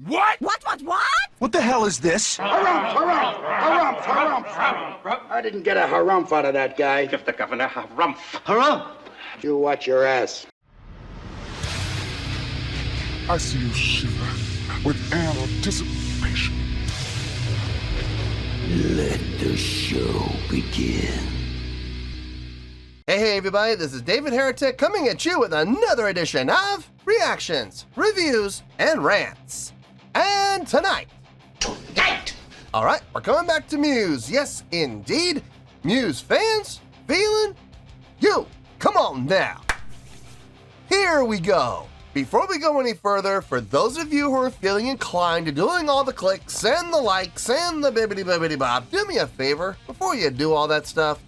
What? What? What the hell is this? Harumph. I didn't get a harumph out of that guy. Give the governor harumph. Harumph! You watch your ass. I see you shiver with anticipation. Let the show begin. Hey everybody, this is David Heretic coming at you with another edition of Reactions, Reviews, and Rants. And tonight, alright, we're coming back to Muse. Yes, indeed, Muse fans feeling you. Come on now. Here we go. Before we go any further, for those of you who are feeling inclined to doing all the clicks and the likes and the bibbidi bop, do me a favor, before you do all that stuff,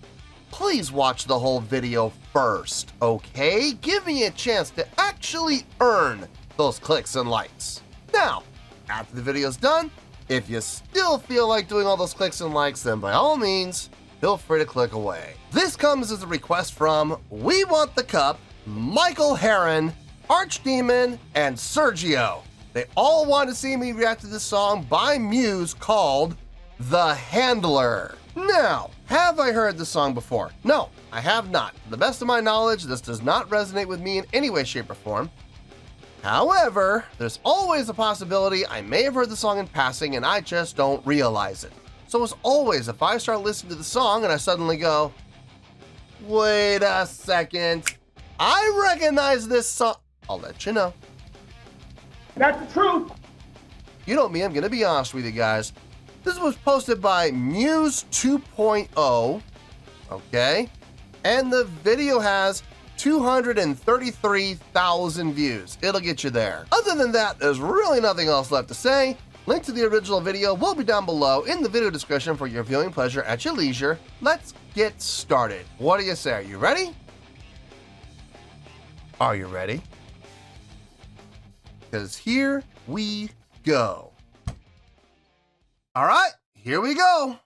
please watch the whole video first, okay? Give me a chance to actually earn those clicks and likes. Now, after the video's done, if you still feel like doing all those clicks and likes, then by all means, feel free to click away. This comes as a request from We Want the Cup, Michael Heron, Archdemon, and Sergio. They all want to see me react to this song by Muse called The Handler. Now, have I heard this song before? No, I have not. To the best of my knowledge, this does not resonate with me in any way, shape, or form. However, there's always a possibility I may have heard the song in passing and I just don't realize it. So as always, if I start listening to the song and I suddenly go, wait a second, I recognize this song, I'll let you know. That's the truth. You know me, I'm gonna be honest with you guys. This was posted by Muse 2.0, okay? And the video has 233,000 views. It'll get you there. Other than that, there's really nothing else left to say. Link to the original video will be down below in the video description for your viewing pleasure at your leisure. Let's get started. What do you say? Are you ready? Are you ready? Because here we go. All right, here we go.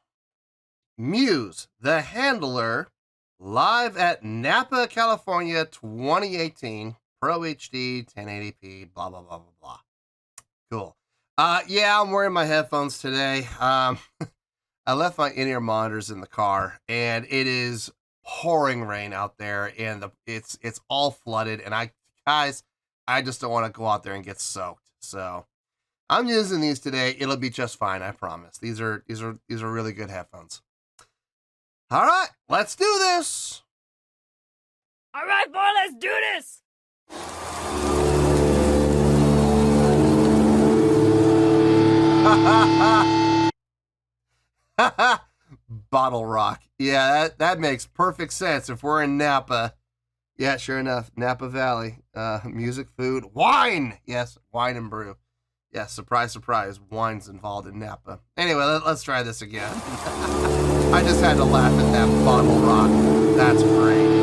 Muse, The Handler, live at Napa, California, 2018, Pro HD, 1080p, blah, blah, blah, blah, blah. Cool. Yeah, I'm wearing my headphones today. I left my in-ear monitors in the car, and it is pouring rain out there, and it's all flooded, and I just don't want to go out there and get soaked. So I'm using these today. It'll be just fine, I promise. These are really good headphones. All right, let's do this. All right, boy, let's do this. Bottle rock. Yeah, that makes perfect sense if we're in Napa. Yeah, sure enough, Napa Valley. Music, food, wine. Yes, wine and brew. Yes, surprise, surprise, wine's involved in Napa. Anyway, let's try this again. I just had to laugh at that bottle rock. That's great.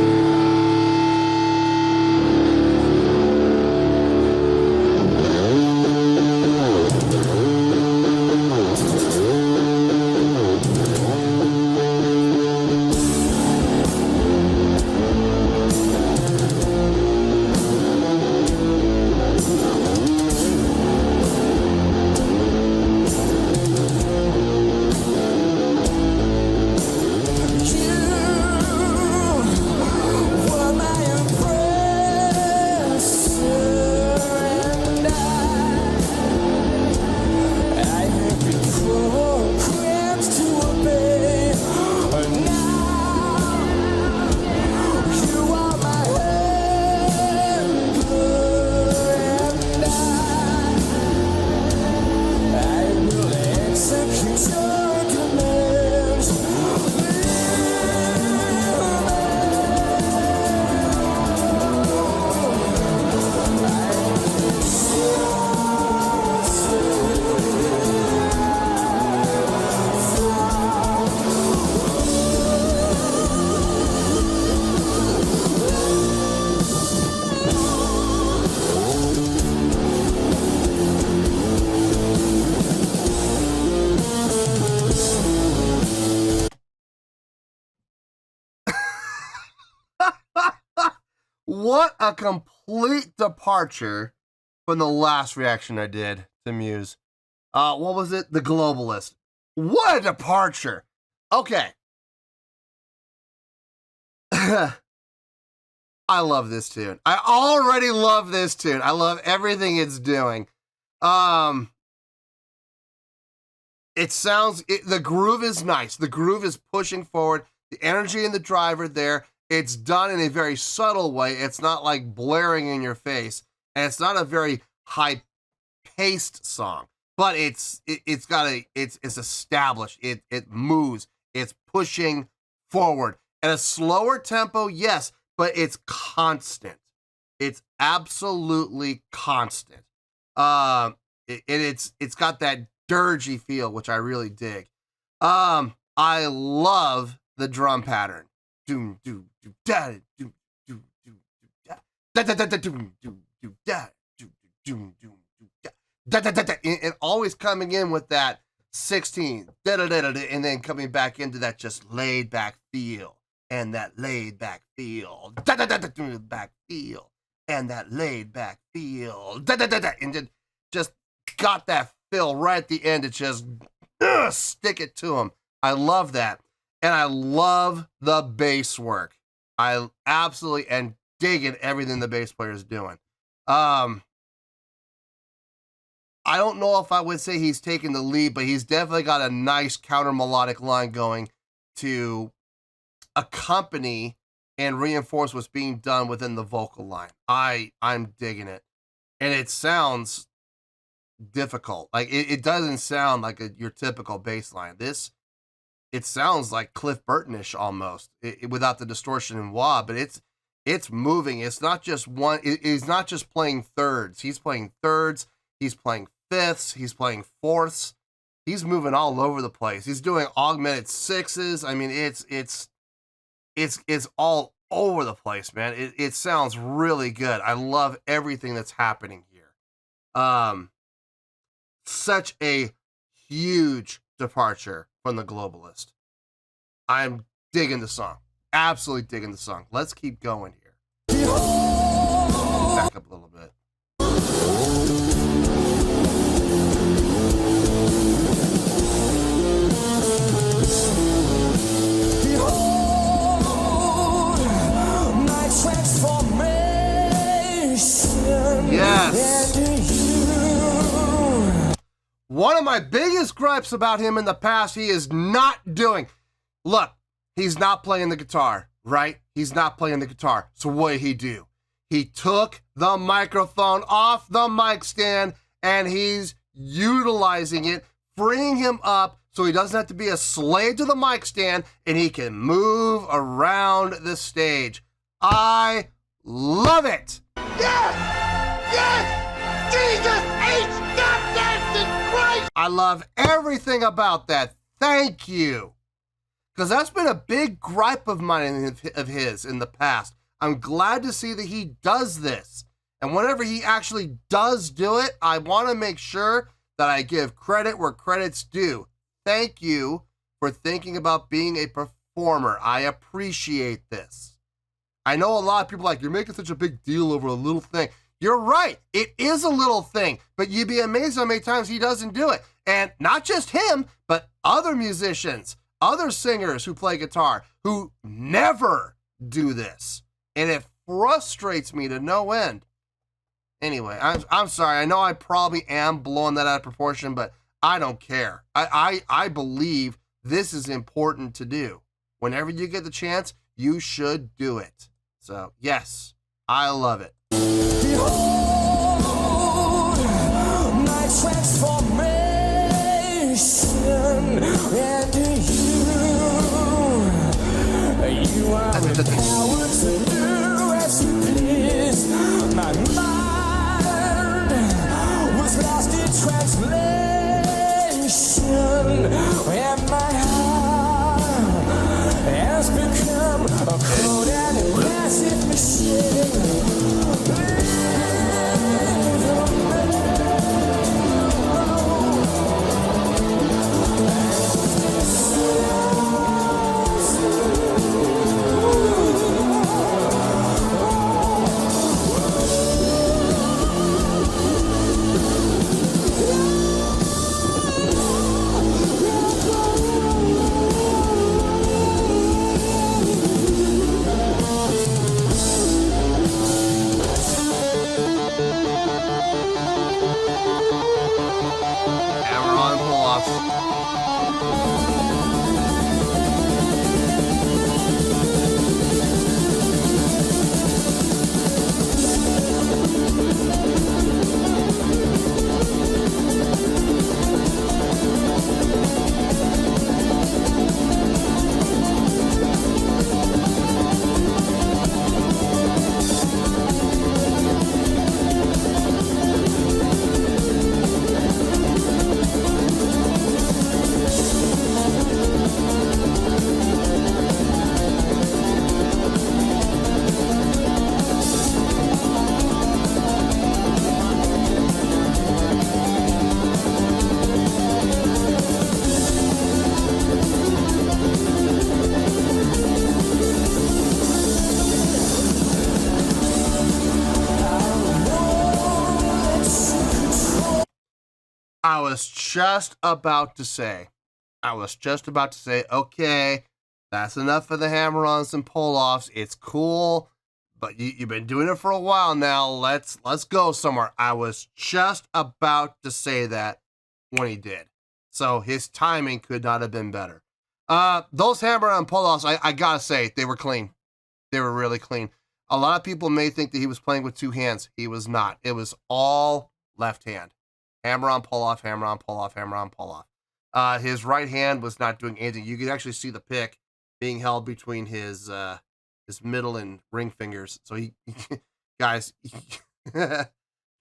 What a complete departure from the last reaction I did to Muse. What was it? The Globalist. What a departure. Okay. I love this tune. I already love this tune. I love everything it's doing. It sounds, the groove is nice. The groove is pushing forward. The energy in the drive are there. It's done in a very subtle way. It's not like blaring in your face. And it's not a very high-paced song. But it's established. It moves. It's pushing forward. At a slower tempo, yes, but it's constant. It's absolutely constant. It's got that dirgy feel, which I really dig. I love the drum pattern. Doom doom doom da doom doom doom da da da da doom doom doom da doom doom doom da da da da. And always coming in with that 16 da da da da, and then coming back into that just laid back feel. And that laid back feel, da da da da, back feel, and that laid back feel, da da da da, and then just got that feel right at the end to just stick it to him. I love that, and I love the bass work. I absolutely am digging everything the bass player is doing. I don't know if I would say he's taking the lead, but he's definitely got a nice counter melodic line going to accompany and reinforce what's being done within the vocal line. I'm digging it. And it sounds difficult. Like it doesn't sound like your typical bass line. It sounds like Cliff Burton-ish almost, without the distortion and wah, but it's moving. It's not just one, he's not just playing thirds. He's playing thirds, he's playing fifths, he's playing fourths. He's moving all over the place. He's doing augmented sixes. I mean, it's all over the place, man. It sounds really good. I love everything that's happening here. Such a huge departure from the Globalist. I'm digging the song. Absolutely digging the song. Let's keep going here. Back up a little bit. Yes. One of my biggest gripes about him in the past, he is not doing. Look, he's not playing the guitar, right? He's not playing the guitar. So what did he do? He took the microphone off the mic stand and he's utilizing it, freeing him up so he doesn't have to be a slave to the mic stand and he can move around the stage. I love it. Yes! Yes! Jesus H. Goddamn Christ! I love everything about that. Thank you. Because that's been a big gripe of mine of his in the past. I'm glad to see that he does this. And whenever he actually does do it, I want to make sure that I give credit where credit's due. Thank you for thinking about being a performer. I appreciate this. I know a lot of people are like, you're making such a big deal over a little thing. You're right. It is a little thing, but you'd be amazed how many times he doesn't do it. And not just him, but other musicians, other singers who play guitar who never do this. And it frustrates me to no end. Anyway, I'm sorry. I know I probably am blowing that out of proportion, but I don't care. I believe this is important to do. Whenever you get the chance, you should do it. So, yes, I love it. Behold, my transformation, and you are empowered to do as you please. My mind was lost in translation, and my heart has become a cold and aggressive machine. off. I was just about to say, okay, that's enough for the hammer-ons and pull-offs. It's cool, but you've been doing it for a while now. Let's go somewhere. I was just about to say that when he did. So his timing could not have been better. Those hammer-on pull-offs, I gotta say, they were clean. They were really clean. A lot of people may think that he was playing with two hands. He was not. It was all left hand. Hammer on, pull off, hammer on, pull off, hammer on, pull off. His right hand was not doing anything. You could actually see the pick being held between his middle and ring fingers. So he guys, try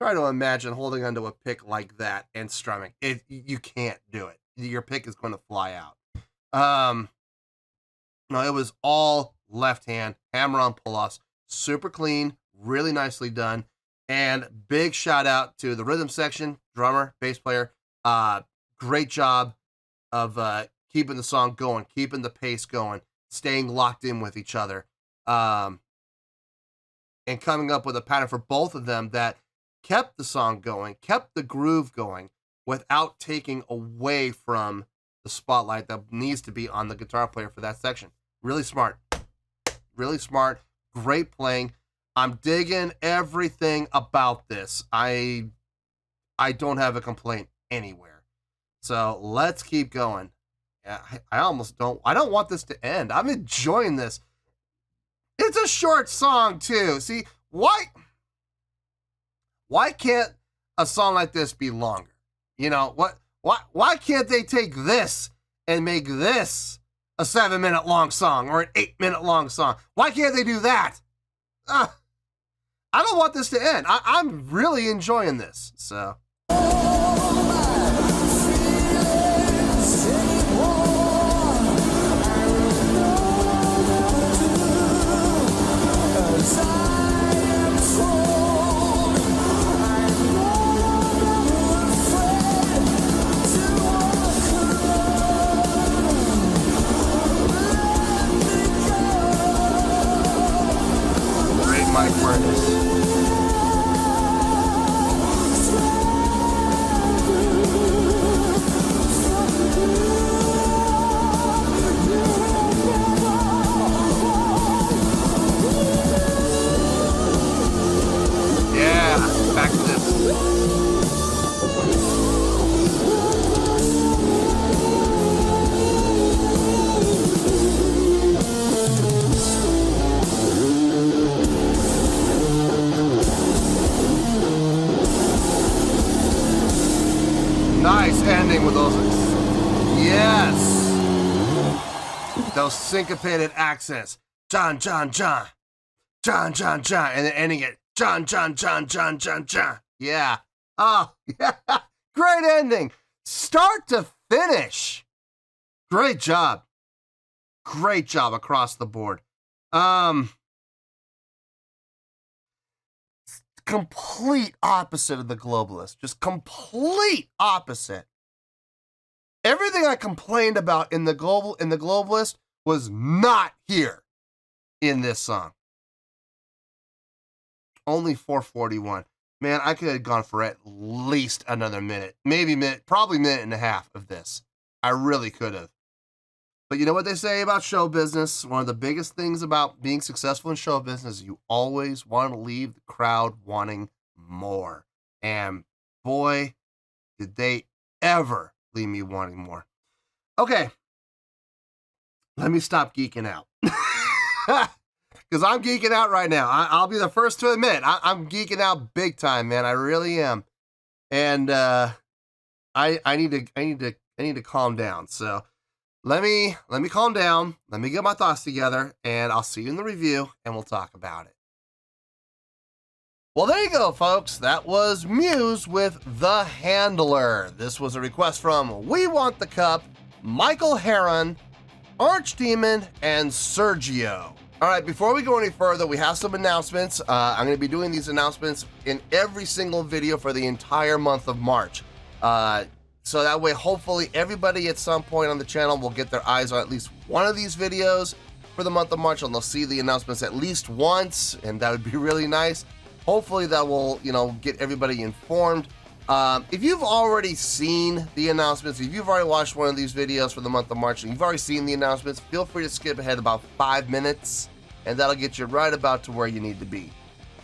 to imagine holding onto a pick like that and strumming. You can't do it. Your pick is going to fly out. No, it was all left hand, hammer on, pull offs. Super clean, really nicely done. And big shout out to the rhythm section, drummer, bass player. Great job of keeping the song going, keeping the pace going, staying locked in with each other, and coming up with a pattern for both of them that kept the song going, kept the groove going, without taking away from the spotlight that needs to be on the guitar player for that section. Really smart. Really smart. Great playing. I'm digging everything about this. I don't have a complaint anywhere. So let's keep going. I don't want this to end. I'm enjoying this. It's a short song too. See, why can't a song like this be longer? You know, why can't they take this and make this a 7-minute long song or an 8-minute long song? Why can't they do that? I don't want this to end. I'm really enjoying this. So. Great Mike Furness. Back to this. Nice ending with those. Yes. Those syncopated accents. John, John, John. John, John, John. And then ending it. John, John, John, John, John, John. Yeah. Oh, yeah. Great ending. Start to finish. Great job. Great job across the board. Complete opposite of the Globalist. Just complete opposite. Everything I complained about in the Globalist was not here in this song. Only 441. Man, I could have gone for at least another minute. Probably minute and a half of this. I really could have. But you know what they say about show business? One of the biggest things about being successful in show business is you always want to leave the crowd wanting more. And boy, did they ever leave me wanting more. Okay. Let me stop geeking out. Because I'm geeking out right now. I'll be the first to admit, I'm geeking out big time, man. I really am. And I need to calm down. So let me calm down. Let me get my thoughts together, and I'll see you in the review, and we'll talk about it. Well, there you go, folks. That was Muse with The Handler. This was a request from We Want the Cup, Michael Heron, Archdemon, and Sergio. All right, before we go any further, we have some announcements. I'm going to be doing these announcements in every single video for the entire month of March. So that way, hopefully, everybody at some point on the channel will get their eyes on at least one of these videos for the month of March, and they'll see the announcements at least once, and that would be really nice. Hopefully that will, get everybody informed. If you've already seen the announcements, if you've already watched one of these videos for the month of March and you've already seen the announcements, feel free to skip ahead about 5 minutes, and that'll get you right about to where you need to be.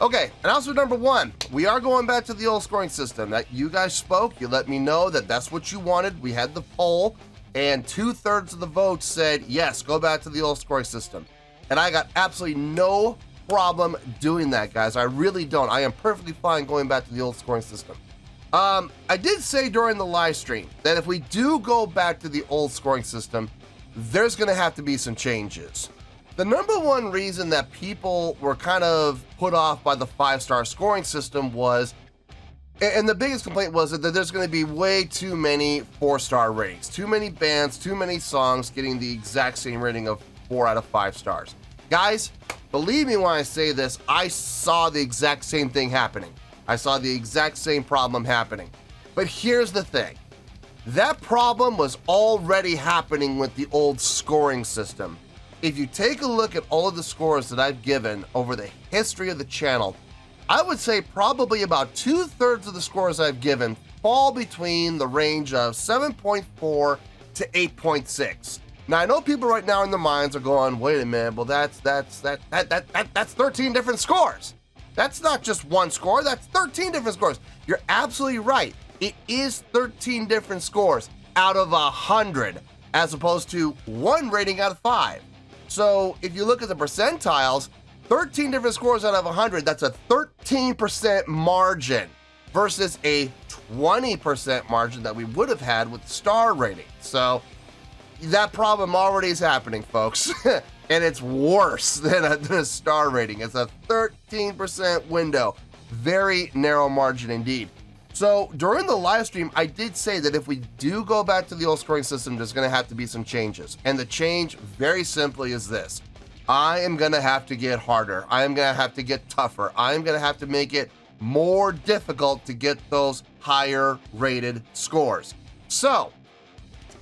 Okay, announcement number 1. We are going back to the old scoring system. That you guys spoke, you let me know that that's what you wanted. We had the poll, and 2/3 of the votes said, yes, go back to the old scoring system. And I got absolutely no problem doing that, guys. I really don't. I am perfectly fine going back to the old scoring system. I did say during the live stream that if we do go back to the old scoring system, there's going to have to be some changes. The number one reason that people were kind of put off by the 5-star scoring system was, and the biggest complaint was that there's going to be way too many 4-star ratings, too many bands, too many songs getting the exact same rating of 4 out of 5 stars. Guys, believe me when I say this, I saw the exact same thing happening. I saw the exact same problem happening. But here's the thing. That problem was already happening with the old scoring system. If you take a look at all of the scores that I've given over the history of the channel, I would say probably about 2/3 of the scores I've given fall between the range of 7.4 to 8.6. Now, I know people right now in their minds are going, wait a minute, well, that's 13 different scores. That's not just one score, that's 13 different scores. You're absolutely right. It is 13 different scores out of 100, as opposed to 1 rating out of 5. So if you look at the percentiles, 13 different scores out of 100, that's a 13% margin versus a 20% margin that we would have had with star rating. So that problem already is happening, folks. And it's worse than a star rating. It's a 13% window. Very narrow margin indeed. So during the live stream, I did say that if we do go back to the old scoring system, there's going to have to be some changes. And the change, very simply, is this. I am going to have to get harder. I am going to have to get tougher. I am going to have to make it more difficult to get those higher rated scores. So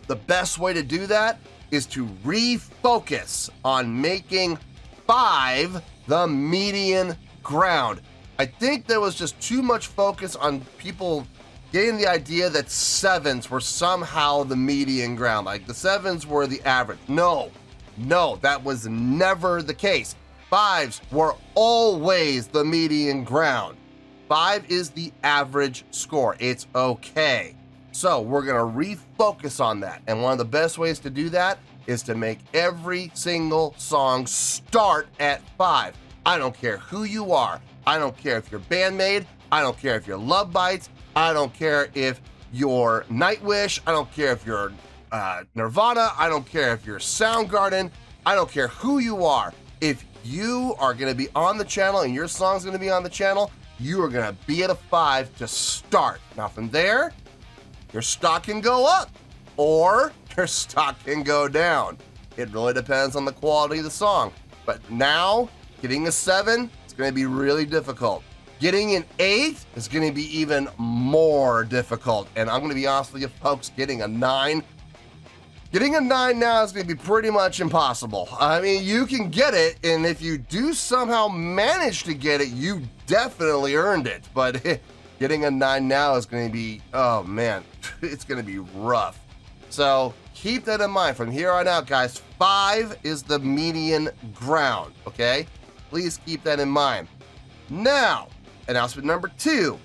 the best way to do that is to refocus on making 5 the median ground. I think there was just too much focus on people getting the idea that 7s were somehow the median ground, like the 7s were the average. No, that was never the case. 5s were always the median ground. 5 is the average score. It's okay. So we're going to refocus on that. And one of the best ways to do that is to make every single song start at 5. I don't care who you are. I don't care if you're Bandmate. I don't care if you're Love Bites. I don't care if you're Nightwish. I don't care if you're Nirvana. I don't care if you're Soundgarden. I don't care who you are. If you are going to be on the channel and your song's going to be on the channel, you are going to be at a 5 to start. Now from there, your stock can go up or your stock can go down. It really depends on the quality of the song. But now, getting a 7 is going to be really difficult. Getting an 8 is going to be even more difficult. And I'm going to be honest with you folks, getting a 9 now is going to be pretty much impossible. I mean, you can get it, and if you do somehow manage to get it, you definitely earned it. But getting a 9 now is going to be, oh man, it's going to be rough. So keep that in mind. From here on out, guys, 5 is the median ground, okay? Please keep that in mind. Now, announcement number 2.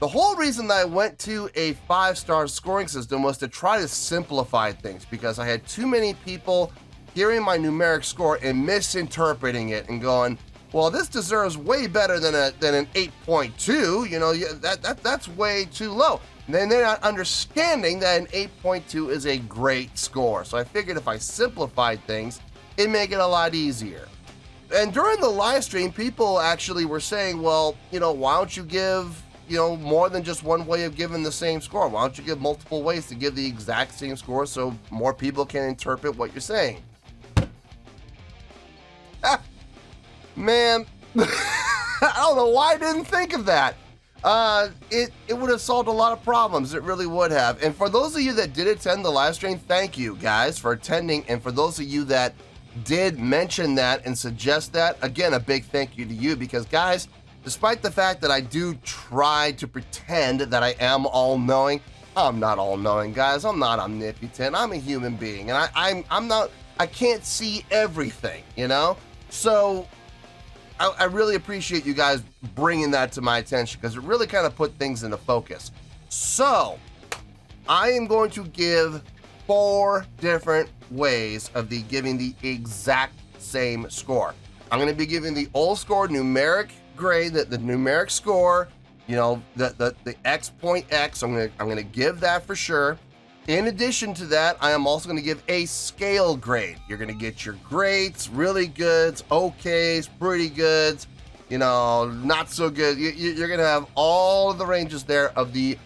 The whole reason that I went to a 5-star scoring system was to try to simplify things because I had too many people hearing my numeric score and misinterpreting it and going, well, this deserves way better than an 8.2. You know, that's way too low. And then they're not understanding that an 8.2 is a great score. So I figured if I simplified things, it'd make it a lot easier. And during the live stream, people actually were saying, well, you know, why don't you give, you know, more than just one way of giving the same score? Why don't you give multiple ways to give the exact same score so more people can interpret what you're saying? Man, I don't know why I didn't think of that. It would have solved a lot of problems. It really would have. And for those of you that did attend the live stream, thank you guys for attending. And for those of you that did mention that and suggest that, again, a big thank you to you because guys, despite the fact that I do try to pretend that I am all-knowing, I'm not all-knowing, guys. I'm not omnipotent. I'm a human being, and I can't see everything, you know? So I really appreciate you guys bringing that to my attention because it really kind of put things into focus. So I am going to give 4 different ways of giving the exact same score. I'm going to be giving the old score numeric grade, the numeric score, you know, the X.X. I'm going to give that for sure. In addition to that, I am also going to give a scale grade. You're going to get your greats, really goods, okays, pretty goods, you know, not so good. You're going to have all of the ranges there of the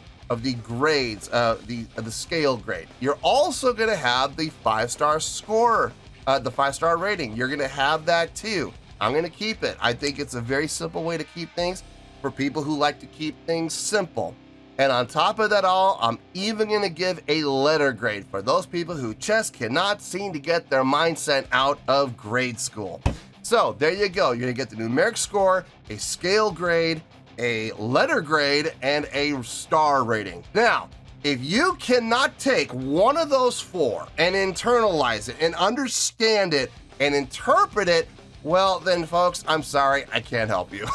grades, the scale grade. You're also going to have the 5-star score, the 5-star rating. You're going to have that too. I'm going to keep it. I think it's a very simple way to keep things for people who like to keep things simple. And on top of that all, I'm even going to give a letter grade for those people who just cannot seem to get their mindset out of grade school. So there you go. You're going to get the numeric score, a scale grade, a letter grade, and a star rating. Now, if you cannot take one of those 4 and internalize it and understand it and interpret it, well then folks, I'm sorry, I can't help you.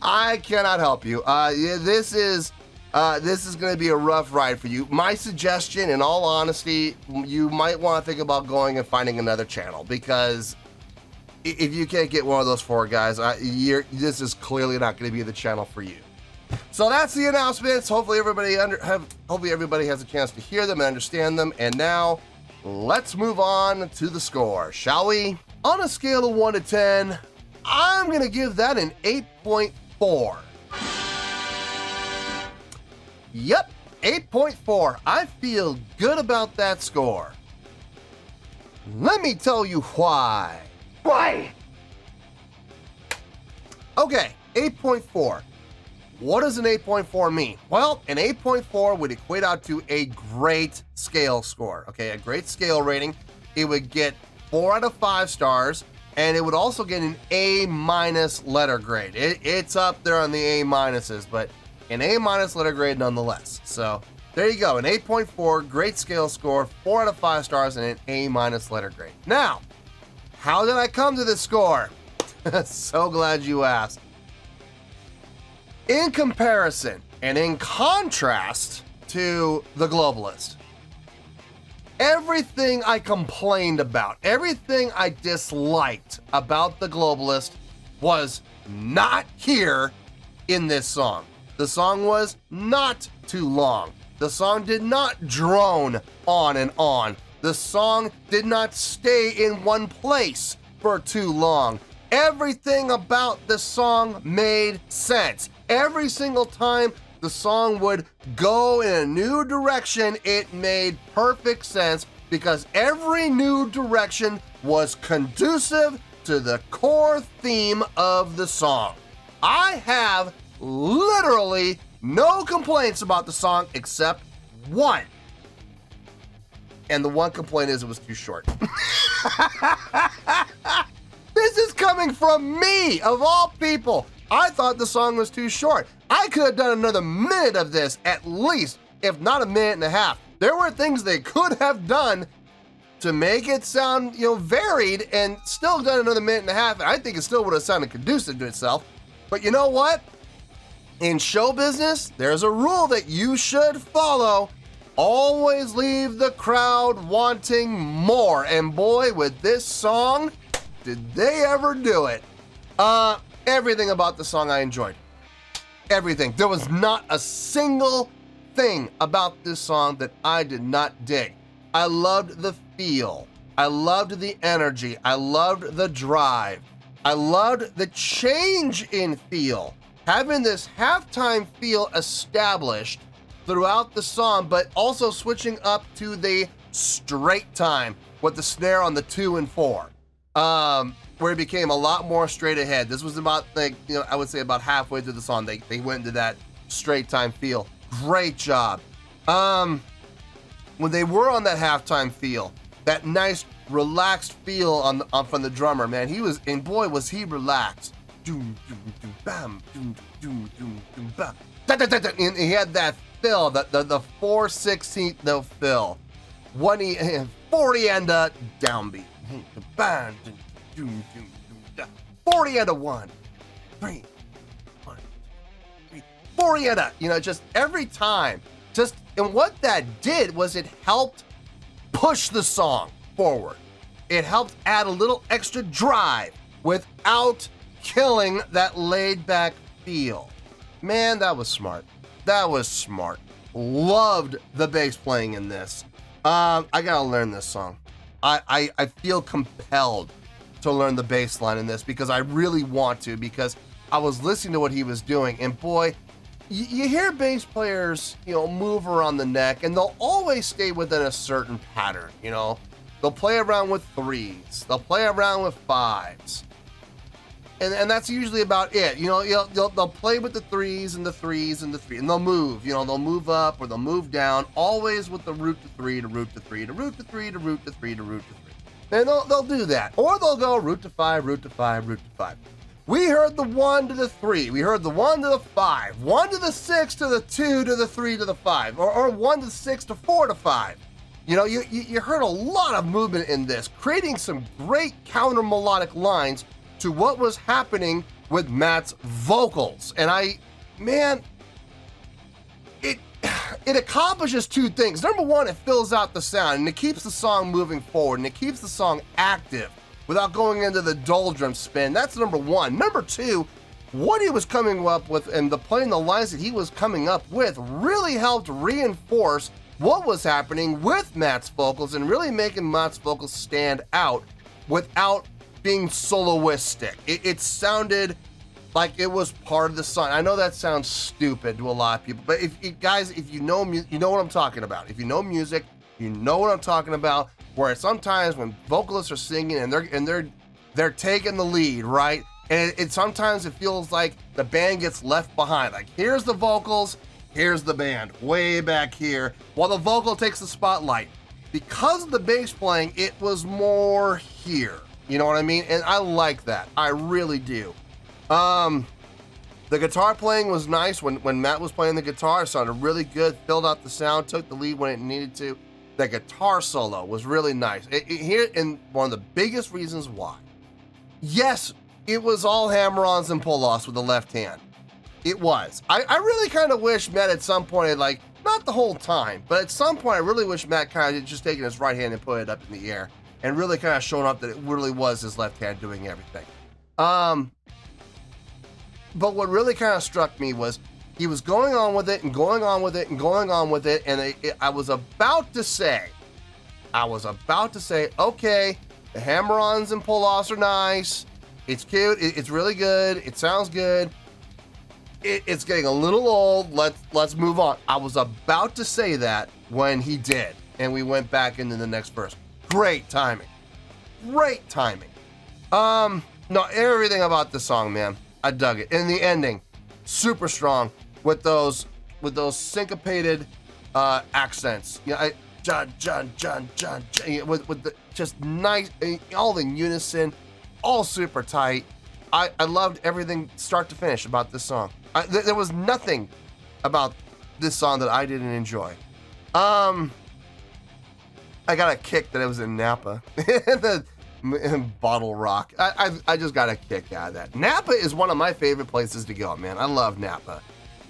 I cannot help you. This is going to be a rough ride for you. My suggestion, in all honesty, you might want to think about going and finding another channel because if you can't get one of those 4 guys, this is clearly not going to be the channel for you. So that's the announcements. Hopefully everybody has a chance to hear them and understand them. And now let's move on to the score, shall we? On a scale of 1 to 10, I'm going to give that an 8.4. Yep, 8.4. I feel good about that score. Let me tell you why. Why? Okay, 8.4. What does an 8.4 mean? Well, an 8.4 would equate out to a great scale score. Okay, a great scale rating. It would get 4 out of 5 stars. And it would also get an A- letter grade. It's up there on the A-, but an A- letter grade nonetheless. So there you go, an 8.4, great scale score, 4 out of 5 stars, and an A- letter grade. Now, how did I come to this score? So glad you asked. In comparison and in contrast to The Globalist, everything I complained about, everything I disliked about The Globalist was not here in this song. The song was not too long. The song did not drone on and on. The song did not stay in one place for too long. Everything about the song made sense. Every single time the song would go in a new direction, it made perfect sense because every new direction was conducive to the core theme of the song. I have literally no complaints about the song except one. And the one complaint is it was too short. This is coming from me, of all people. I thought the song was too short. I could have done another minute of this at least, if not a minute and a half. There were things they could have done to make it sound, varied and still done another minute and a half. And I think it still would have sounded conducive to itself. But you know what? In show business, there's a rule that you should follow. Always leave the crowd wanting more. And boy, with this song, did they ever do it. Everything about the song I enjoyed. Everything. There was not a single thing about this song that I did not dig. I loved the feel. I loved the energy. I loved the drive. I loved the change in feel. Having this halftime feel established throughout the song, but also switching up to the straight time with the snare on the 2 and 4, where it became a lot more straight ahead. This was about, like, I would say about halfway through the song, they went into that straight time feel. Great job. When they were on that halftime feel, that nice relaxed feel from the drummer, man, was he relaxed. Doom, doom, doom, bam, doom, doom, doom, doom, bam. And he had that fill, the 4/16 note fill. 40 and a downbeat. 40 and a 1, 3, 1, 3, 40 and a, just every time. And what that did was it helped push the song forward. It helped add a little extra drive without killing that laid back feel. Man, that was smart. That was smart. Loved the bass playing in this. I gotta learn this song. I feel compelled to learn the bass line in this because I really want to, because I was listening to what he was doing, and boy, you hear bass players, move around the neck, and they'll always stay within a certain pattern, They'll play around with 3s. They'll play around with 5s. And that's usually about it. They'll play with the 3s and the 3s and the 3s, and they'll move. They'll move up or they'll move down, always with the root to 3 to root to 3 to root to 3 to root to 3 to root to 3. And they'll do that. Or they'll go root to 5, root to 5, root to 5. We heard the 1 to the 3. We heard the 1 to the 5. 1 to the 6 to the 2 to the 3 to the 5. Or 1 to the 6 to 4 to 5. You heard a lot of movement in this, creating some great counter melodic lines to what was happening with Matt's vocals. And it accomplishes two things. Number one, it fills out the sound and it keeps the song moving forward and it keeps the song active without going into the doldrum spin. That's number one. Number two, what he was coming up with and playing the lines that he was coming up with really helped reinforce what was happening with Matt's vocals and really making Matt's vocals stand out without being soloistic. It sounded like it was part of the song. I know that sounds stupid to a lot of people, but if you know what I'm talking about. If you know music, you know what I'm talking about. Where sometimes when vocalists are singing and they're taking the lead, right? And it sometimes it feels like the band gets left behind. Like, here's the vocals, here's the band way back here, while the vocal takes the spotlight. Because of the bass playing, it was more here. You know what I mean? And I like that. I really do. The guitar playing was nice. When Matt was playing the guitar, it sounded really good, filled out the sound, took the lead when it needed to. The guitar solo was really nice. Here, and one of the biggest reasons why. Yes, it was all hammer-ons and pull-offs with the left hand. It was. I really kind of wish Matt at some point had, like, not the whole time, but at some point I really wish Matt kind of just taken his right hand and put it up in the air and really kind of shown up that it really was his left hand doing everything. But what really kind of struck me was he was going on with it and going on with it and going on with it, and I was about to say, okay, the hammer-ons and pull-offs are nice. It's cute. It's really good. It sounds good. It's getting a little old. Let's move on. I was about to say that when he did, and we went back into the next verse. Great timing. Great timing. No, everything about the song, man. I dug it. And the ending, super strong with those syncopated accents. John, with the just nice, all in unison, all super tight. I loved everything start to finish about this song. There was nothing about this song that I didn't enjoy. I got a kick that it was in Napa. In Bottle Rock. I just got a kick out of that. Napa is one of my favorite places to go, man. I love Napa.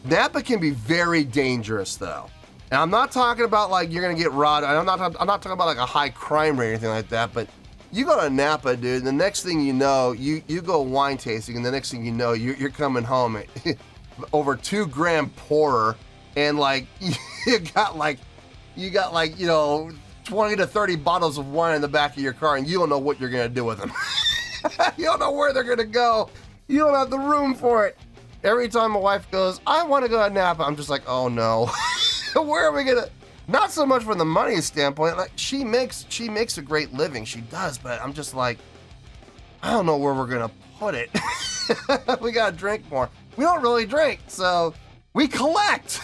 Napa can be very dangerous though. And I'm not talking about like you're gonna get robbed. I'm not talking about like a high crime rate or anything like that, but you go to Napa, dude, and the next thing you know, you go wine tasting, and the next thing you know, you're coming home over 2 gram pourer, and like you got like 20 to 30 bottles of wine in the back of your car, and you don't know what you're gonna do with them. You don't know where they're gonna go. You don't have the room for it. Every time my wife goes, I want to go to Napa, I'm just like, oh no. Where are we gonna? Not so much from the money standpoint. Like she makes a great living. She does, but I'm just like, I don't know where we're gonna put it. We gotta drink more. We don't really drink, so we collect.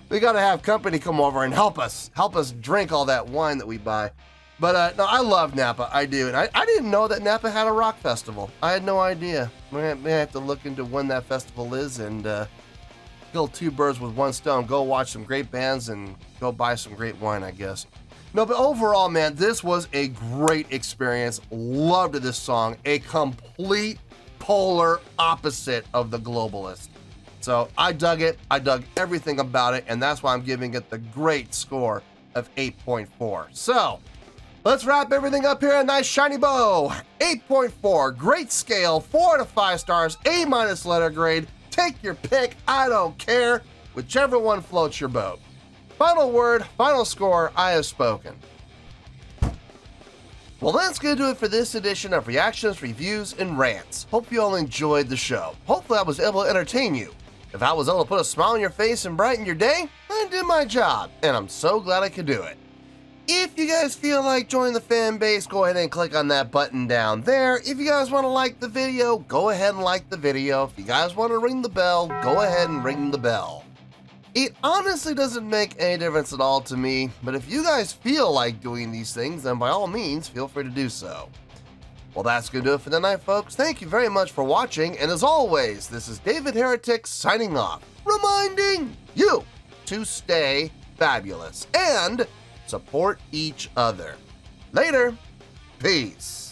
We gotta have company come over and help us drink all that wine that we buy. But no, I love Napa. I do, and I didn't know that Napa had a rock festival. I had no idea. We have to look into when that festival is and kill 2 birds with 1 stone. Go watch some great bands and go buy some great wine, I guess. No, but overall, man, this was a great experience. Loved this song. A complete polar opposite of the Globalist. So I dug it. I dug everything about it, and that's why I'm giving it the great score of 8.4. So let's wrap everything up here in a nice shiny bow. 8.4, great scale, 4 to 5 stars, A- letter grade. Take your pick, I don't care. Whichever one floats your boat. Final word, final score, I have spoken. Well, that's going to do it for this edition of Reactions, Reviews, and Rants. Hope you all enjoyed the show. Hopefully I was able to entertain you. If I was able to put a smile on your face and brighten your day, I did my job, and I'm so glad I could do it. If you guys feel like joining the fan base, go ahead and click on that button down there. If you guys want to like the video, go ahead and like the video. If you guys want to ring the bell, go ahead and ring the bell. It honestly doesn't make any difference at all to me, but if you guys feel like doing these things, then by all means, feel free to do so. Well, that's going to do it for the night, folks. Thank you very much for watching, and as always, this is David Heretic signing off, reminding you to stay fabulous and support each other. Later. Peace.